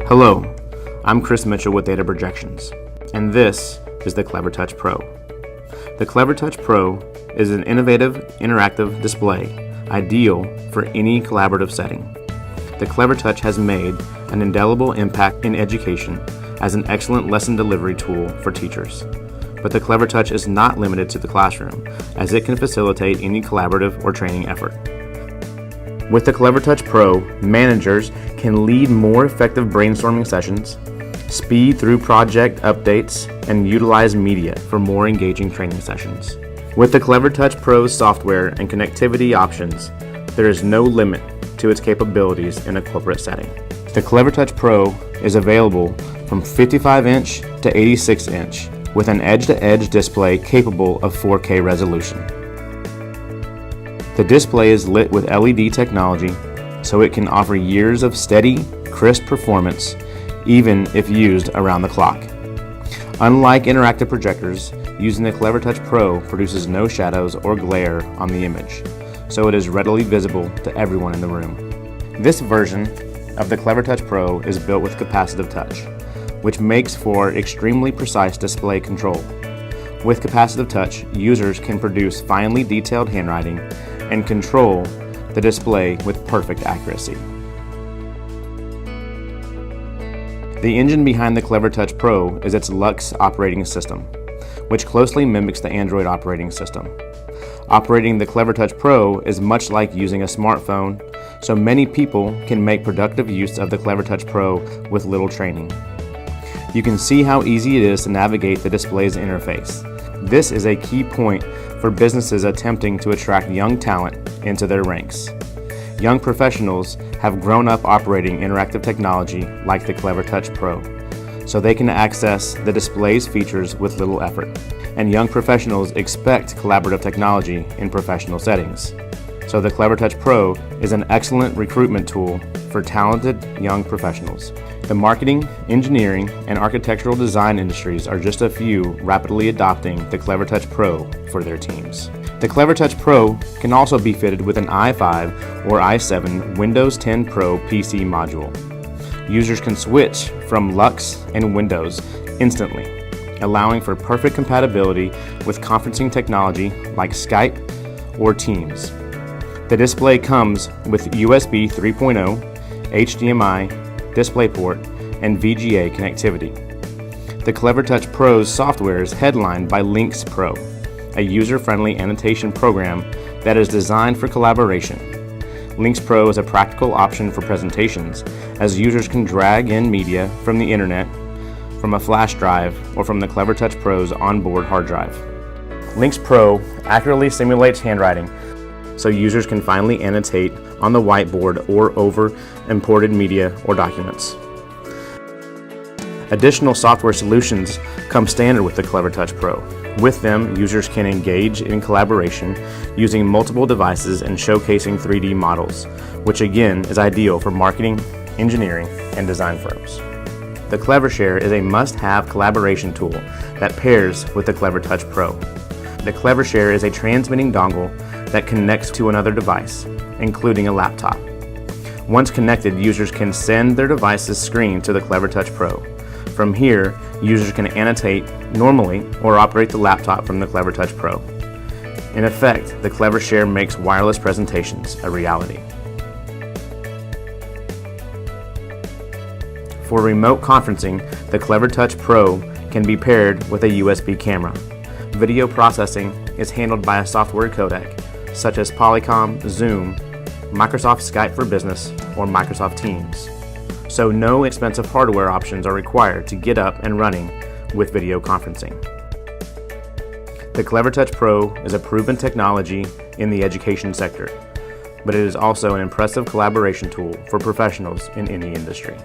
Hello, I'm Chris Mitchell with Data Projections, and this is the Clevertouch Pro. The Clevertouch Pro is an innovative, interactive display ideal for any collaborative setting. The Clevertouch has made an indelible impact in education as an excellent lesson delivery tool for teachers. But the Clevertouch is not limited to the classroom, as it can facilitate any collaborative or training effort. With the Clevertouch Pro, managers can lead more effective brainstorming sessions, speed through project updates, and utilize media for more engaging training sessions. With the Clevertouch Pro's software and connectivity options, there is no limit to its capabilities in a corporate setting. The Clevertouch Pro is available from 55-inch to 86-inch with an edge-to-edge display capable of 4K resolution. The display is lit with LED technology, so it can offer years of steady, crisp performance, even if used around the clock. Unlike interactive projectors, using the Clevertouch Pro produces no shadows or glare on the image, so it is readily visible to everyone in the room. This version of the Clevertouch Pro is built with capacitive touch, which makes for extremely precise display control. With capacitive touch, users can produce finely detailed handwriting and control the display with perfect accuracy. The engine behind the Clevertouch Pro is its Lux operating system, which closely mimics the Android operating system. Operating the Clevertouch Pro is much like using a smartphone, so many people can make productive use of the Clevertouch Pro with little training. You can see how easy it is to navigate the display's interface. This is a key point for businesses attempting to attract young talent into their ranks. Young professionals have grown up operating interactive technology like the Clevertouch Pro, so they can access the display's features with little effort. And young professionals expect collaborative technology in professional settings. So the Clevertouch Pro is an excellent recruitment tool for talented young professionals. The marketing, engineering, and architectural design industries are just a few rapidly adopting the Clevertouch Pro for their teams. The Clevertouch Pro can also be fitted with an i5 or i7 Windows 10 Pro PC module. Users can switch from Lux and Windows instantly, allowing for perfect compatibility with conferencing technology like Skype or Teams. The display comes with USB 3.0, HDMI, DisplayPort, and VGA connectivity. The Clevertouch Pro's software is headlined by Lynx Pro, a user-friendly annotation program that is designed for collaboration. Lynx Pro is a practical option for presentations, as users can drag in media from the internet, from a flash drive, or from the Clevertouch Pro's onboard hard drive. Lynx Pro accurately simulates handwriting, so users can finally annotate on the whiteboard or over imported media or documents. Additional software solutions come standard with the Clevertouch Pro. With them, users can engage in collaboration using multiple devices and showcasing 3D models, which again is ideal for marketing, engineering, and design firms. The Clevershare is a must-have collaboration tool that pairs with the Clevertouch Pro. The Clevershare is a transmitting dongle that connects to another device, including a laptop. Once connected, users can send their device's screen to the Clevertouch Pro. From here, users can annotate normally or operate the laptop from the Clevertouch Pro. In effect, the Clevershare makes wireless presentations a reality. For remote conferencing, the Clevertouch Pro can be paired with a USB camera. Video processing is handled by a software codec, such as Polycom, Zoom, Microsoft Skype for Business, or Microsoft Teams. So no expensive hardware options are required to get up and running with video conferencing. The Clevertouch Pro is a proven technology in the education sector, but it is also an impressive collaboration tool for professionals in any industry.